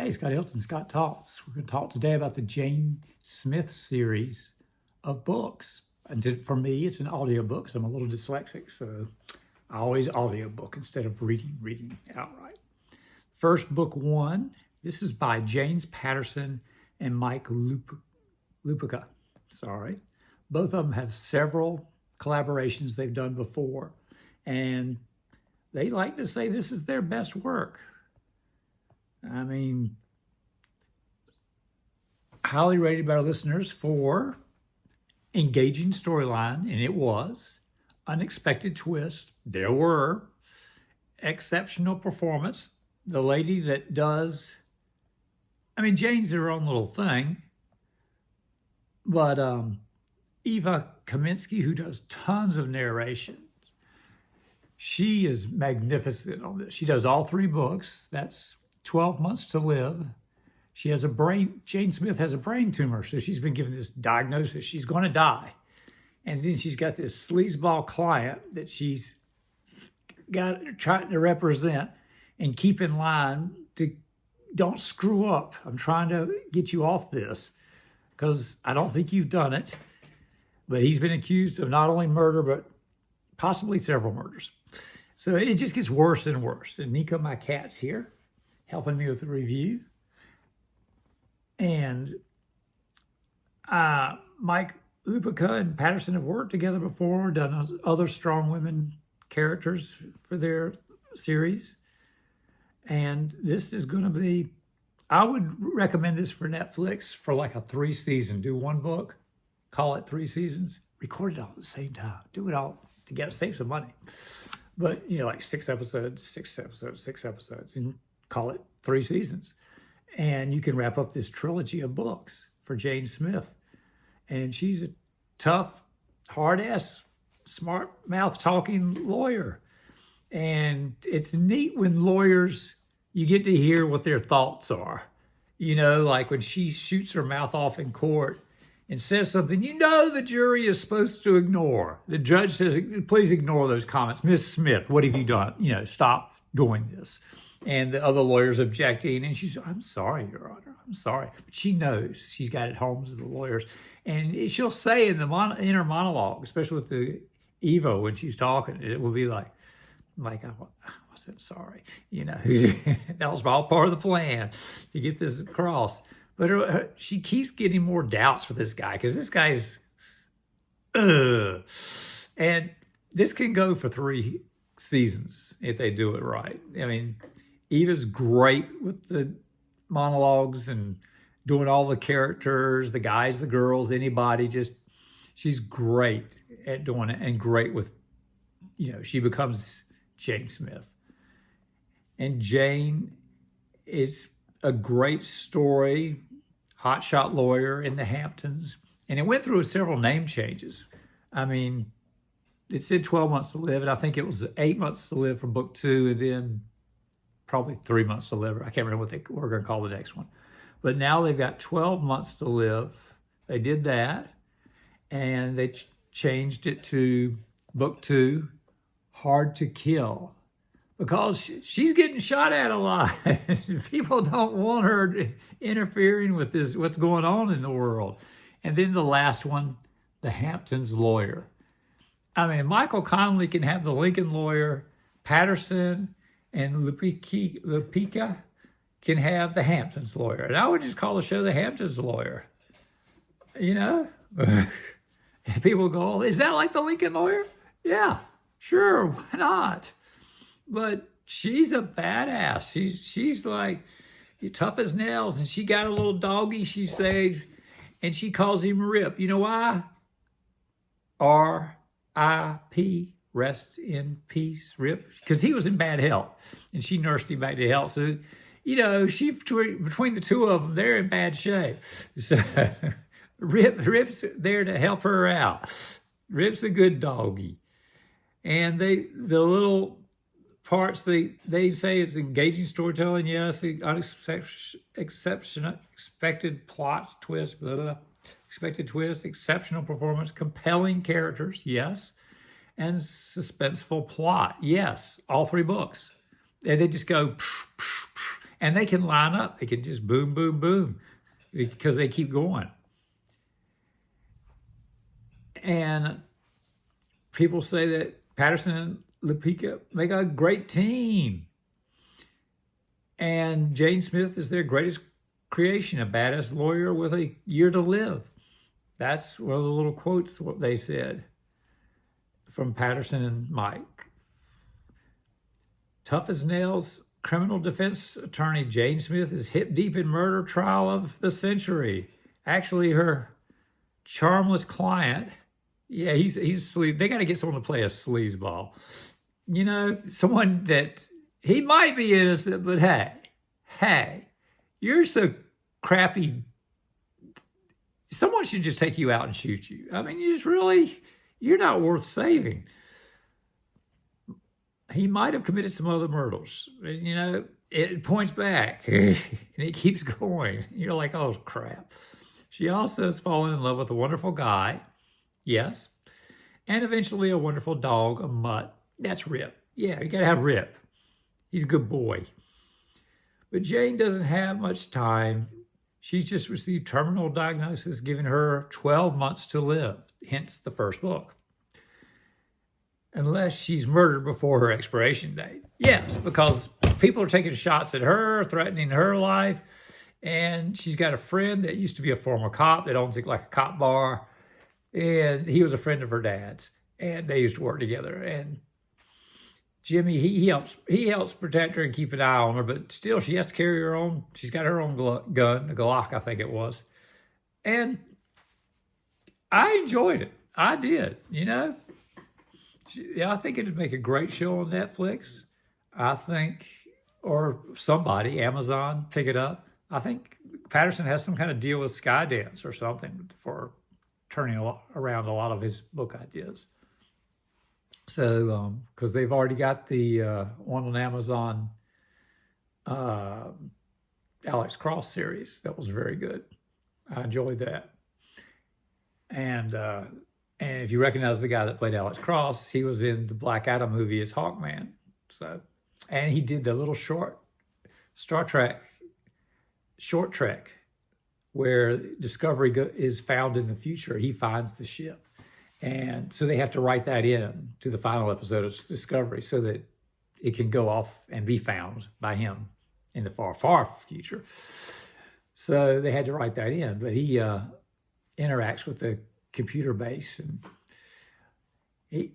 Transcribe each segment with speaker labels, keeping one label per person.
Speaker 1: Hey, Scott Hilton, Scott Talks. We're going to talk today about the Jane Smith series of books. And for me, it's an audiobook because I'm a little dyslexic, so I always audiobook instead of reading outright. First, book one. This is by James Patterson and Mike Lupica. Sorry. Both of them have several collaborations they've done before, and they like to say this is their best work. I mean, highly rated by our listeners for engaging storyline, and it was. Unexpected twist, there were. Exceptional performance. The lady that does, Jane's her own little thing, but Eva Kaminsky, who does tons of narration, she is magnificent on this. She does all three books. That's 12 Months to Live. Jane Smith has a brain tumor, so she's been given this diagnosis. She's going to die. And then she's got this sleazeball client that she's got trying to represent and keep in line to don't screw up. I'm trying to get you off this because I don't think you've done it. But he's been accused of not only murder, but possibly several murders. So it just gets worse and worse. And Nico, my cat's here, helping me with the review. And Mike Lupica and Patterson have worked together before, done other strong women characters for their series. And this is going to be, I would recommend this for Netflix for like a 3-season. Do one book, call it 3 seasons, record it all at the same time. Do it all together, save some money. But, like 6 episodes, and call it 3 seasons. And you can wrap up this trilogy of books for Jane Smith. And she's a tough, hard-ass, smart mouth talking lawyer. And it's neat when lawyers, you get to hear what their thoughts are. Like when she shoots her mouth off in court and says something, the jury is supposed to ignore. The judge says, please ignore those comments. Miss Smith, what have you done? Stop doing this. And the other lawyer's objecting, and she's, I'm sorry, Your Honor, I'm sorry. But she knows she's got it home with the lawyers. And she'll say in the inner monologue, especially with the Eva when she's talking, it will be like, I wasn't sorry. That was all part of the plan to get this across. But she keeps getting more doubts for this guy because this guy's, and this can go for 3 seasons if they do it right. Eva's great with the monologues and doing all the characters, the guys, the girls, anybody, she's great at doing it and great with, she becomes Jane Smith. And Jane is a great story, hotshot lawyer in the Hamptons. And it went through several name changes. It said 12 Months to Live, and I think it was 8 Months to Live for book 2, and then probably 3 Months to Live. I can't remember what we're going to call the next one. But now they've got 12 Months to Live. They did that, and they changed it to book 2, Hard to Kill, because she's getting shot at a lot. People don't want her interfering with this, what's going on in the world. And then the last one, The Hampton's Lawyer. Michael Connelly can have the Lincoln lawyer, Patterson and Lupica can have the Hamptons lawyer. And I would just call the show The Hamptons Lawyer. And people go, is that like the Lincoln lawyer? Yeah, sure, why not? But she's a badass. She's like tough as nails, and she got a little doggy she saved, and she calls him Rip. You know why? R.I.P. Rest in peace, Rip, because he was in bad health, and she nursed him back to health. So, she between the two of them, they're in bad shape. So Rip's there to help her out. Rip's a good doggy, and the little parts they say it's engaging storytelling. Yes, the unexpected plot twist, blah, blah, blah. Expected twist, exceptional performance, compelling characters. Yes. And suspenseful plot. Yes, all 3 books. And they just go, And they can line up. They can just boom, boom, boom, because they keep going. And people say that Patterson and Lupica make a great team. And Jane Smith is their greatest creation, a badass lawyer with a year to live. That's one of the little quotes, what they said from Patterson and Mike. Tough as nails criminal defense attorney Jane Smith is hip deep in murder trial of the century. Actually, her charmless client, yeah, he's sleaze. They got to get someone to play a sleazeball. You know, someone that he might be innocent, but hey, you're so crappy. Someone should just take you out and shoot you. I mean, you're not worth saving. He might have committed some other murders. You know, it points back and it keeps going. You're like, oh, crap. She also has fallen in love with a wonderful guy. Yes. And eventually a wonderful dog, a mutt. That's Rip. Yeah, you got to have Rip. He's a good boy. But Jane doesn't have much time. She's just received terminal diagnosis, giving her 12 months to live, hence the first book. Unless she's murdered before her expiration date. Yes, because people are taking shots at her, threatening her life. And she's got a friend that used to be a former cop that owns like a cop bar. And he was a friend of her dad's. And they used to work together. And Jimmy, he helps protect her and keep an eye on her, but still she has to carry her own. She's got her own gun, a Glock, I think it was. And I enjoyed it. I did, you know. I think it'd make a great show on Netflix. I think, or somebody, Amazon, pick it up. I think Patterson has some kind of deal with Skydance or something for turning around a lot of his book ideas. So, because they've already got the one on Amazon, Alex Cross series. That was very good. I enjoyed that. And if you recognize the guy that played Alex Cross, he was in the Black Adam movie as Hawkman. So, and he did the little short Trek, where Discovery is found in the future. He finds the ship. And so they have to write that in to the final episode of Discovery so that it can go off and be found by him in the far, far future. So they had to write that in, but he interacts with the computer base, and it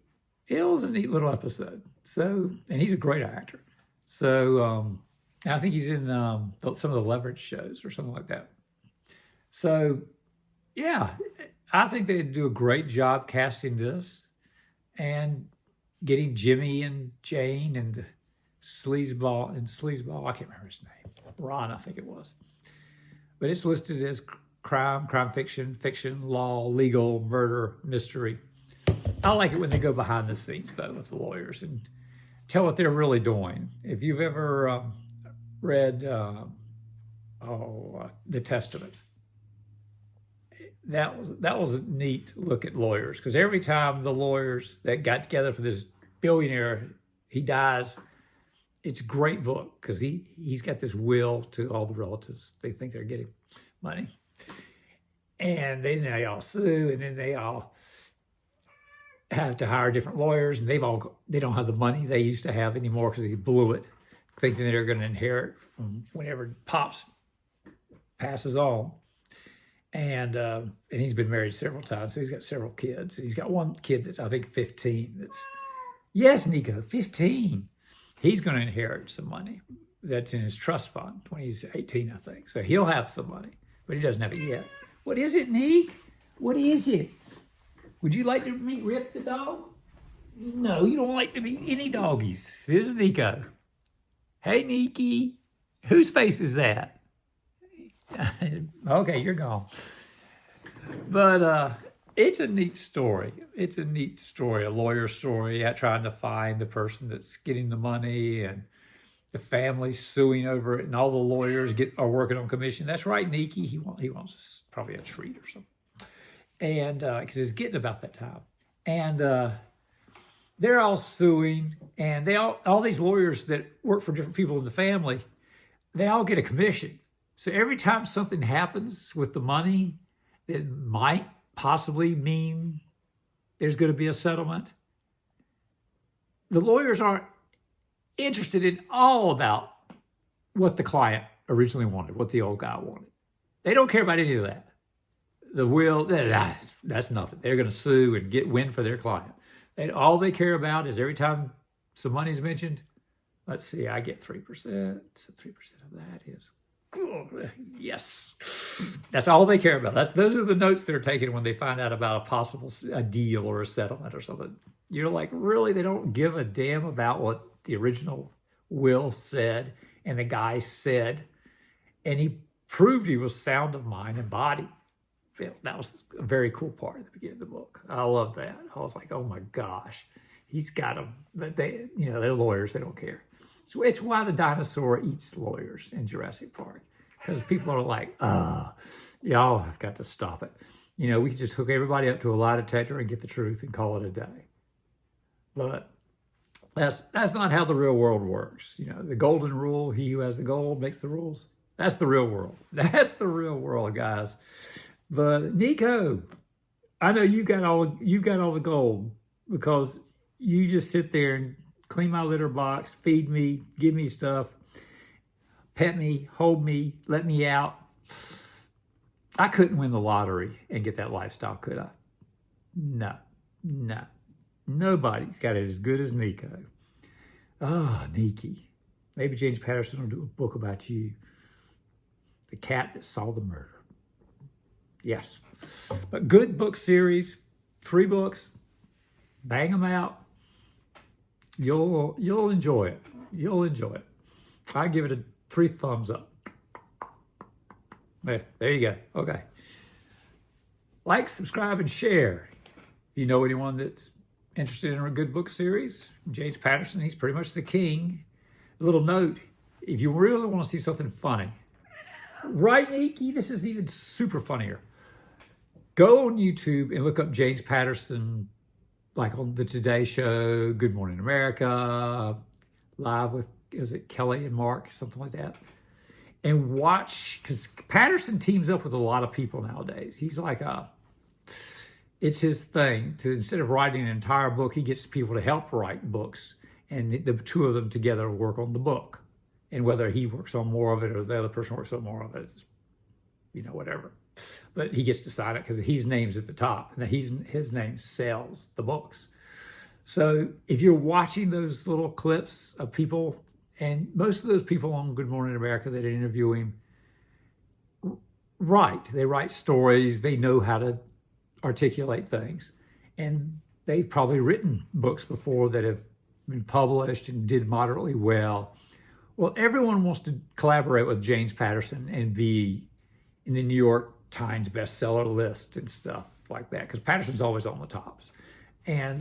Speaker 1: was a neat little episode. So, and he's a great actor. So I think he's in some of the Leverage shows or something like that. So, yeah, I think they'd do a great job casting this and getting Jimmy and Jane and Sleazeball, I can't remember his name. Ron, I think it was. But it's listed as crime fiction, law, legal, murder, mystery. I like it when they go behind the scenes, though, with the lawyers and tell what they're really doing. If you've ever read The Testament, that was a neat look at lawyers, because every time the lawyers that got together for this billionaire, he dies, it's a great book, because he's got this will to all the relatives. They think they're getting money. And then they all sue, and then they all have to hire different lawyers, and they don't have the money they used to have anymore because they blew it, thinking they're going to inherit from whenever Pops passes on. And he's been married several times, so he's got several kids. He's got one kid that's, I think, 15. Yes, Nico, 15. He's going to inherit some money that's in his trust fund when he's 18, I think. So he'll have some money, but he doesn't have it yet. What is it, Nick? What is it? Would you like to meet Rip the dog? No, you don't like to meet any doggies. Here's Nico. Hey, Nikki. Whose face is that? Okay, you're gone. But it's a neat story. It's a neat story, a lawyer story, trying to find the person that's getting the money, and the family suing over it, and all the lawyers are working on commission. That's right, Nikki. He wants probably a treat or something. And because it's getting about that time. And they're all suing, and all these lawyers that work for different people in the family, they all get a commission. So every time something happens with the money that might possibly mean there's going to be a settlement, the lawyers aren't interested in all about what the client originally wanted, what the old guy wanted. They don't care about any of that. The will, that's nothing. They're going to sue and win for their client. And all they care about is every time some money is mentioned, let's see, I get 3%. So 3% of that is, oh, yes. That's all they care about. Those are the notes they're taking when they find out about a possible deal or a settlement or something. You're like, really? They don't give a damn about what the original will said and the guy said. And he proved he was sound of mind and body. That was a very cool part at the beginning of the book. I love that. I was like, oh my gosh, he's got them. But they're lawyers, they don't care. So it's why the dinosaur eats lawyers in Jurassic Park. Because people are like, y'all have got to stop it. We can just hook everybody up to a lie detector and get the truth and call it a day. But that's not how the real world works. The golden rule, he who has the gold makes the rules. That's the real world. That's the real world, guys. But Nico, I know you got all the gold because you just sit there and clean my litter box, feed me, give me stuff, pet me, hold me, let me out. I couldn't win the lottery and get that lifestyle, could I? No. Nobody got it as good as Nico. Nikki. Maybe James Patterson will do a book about you. The cat that saw the murder. Yes. But good book series, 3 books, bang them out. You'll enjoy it. You'll enjoy it. I give it 3 thumbs up. There you go. Okay. Like, subscribe, and share. If you know anyone that's interested in a good book series, James Patterson, he's pretty much the king. A little note, if you really want to see something funny, right, Nikki? This is even super funnier. Go on YouTube and look up James Patterson, like on the Today Show, Good Morning America, live with, is it Kelly and Mark, something like that. And watch, because Patterson teams up with a lot of people nowadays. He's like it's his thing to, instead of writing an entire book, he gets people to help write books. And the 2 of them together work on the book. And whether he works on more of it or the other person works on more of it, whatever. But he gets to sign it because his name's at the top. And his name sells the books. So if you're watching those little clips of people, and most of those people on Good Morning America that interview him, they write stories, they know how to articulate things. And they've probably written books before that have been published and did moderately well. Well, everyone wants to collaborate with James Patterson and be in the New York Times bestseller list and stuff like that, because Patterson's always on the tops. And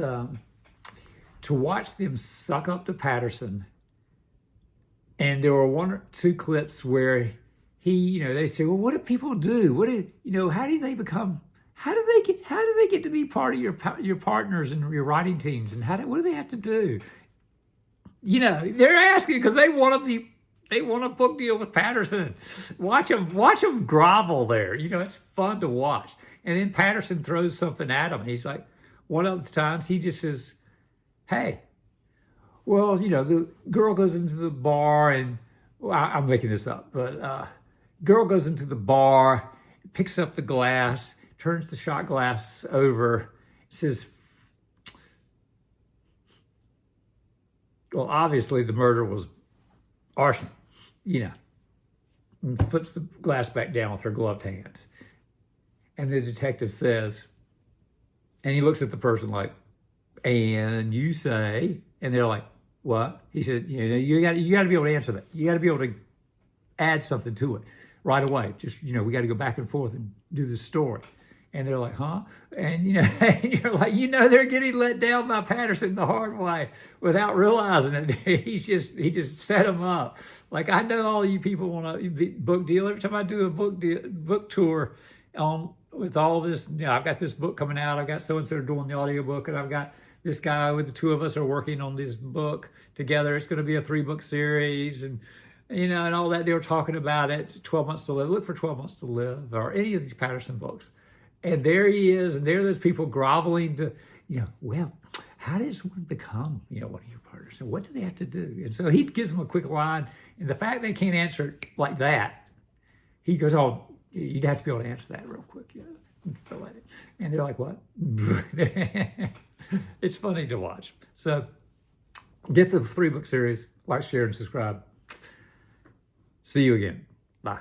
Speaker 1: to watch them suck up to Patterson, and there were 1 or 2 clips where they say, well, what do people do? How do they become? How do they get to be part of your partners and your writing teams? And what do they have to do? They're asking because they want a book deal with Patterson. Watch them grovel there. It's fun to watch. And then Patterson throws something at him. He's like, one of the times he just says, hey, well, the girl goes into the bar and, I'm making this up, but girl goes into the bar, picks up the glass, turns the shot glass over, says, well, obviously the murder was arson, and flips the glass back down with her gloved hand. And the detective says, and he looks at the person like, and you say, and they're like, what? He said, you got to be able to answer that. You got to be able to add something to it right away. Just, we got to go back and forth and do this story. And they're like, huh? And, and you're like, they're getting let down by Patterson the hard way without realizing it. He just set them up. Like, I know all you people want a book deal. Every time I do a book tour with all this, I've got this book coming out. I've got so-and-so doing the audiobook, and I've got this guy with the 2 of us are working on this book together. It's going to be a 3-book series. And and all that. They were talking about it, 12 Months to Live. Look for 12 Months to Live or any of these Patterson books. And there he is, and there are those people groveling to, well, how does one become, one of your partners? And what do they have to do? And so he gives them a quick line. And the fact they can't answer it like that, he goes, oh, you'd have to be able to answer that real quick, and fill at it. And they're like, what? It's funny to watch. So get the 3-book series, like, share, and subscribe. See you again. Bye.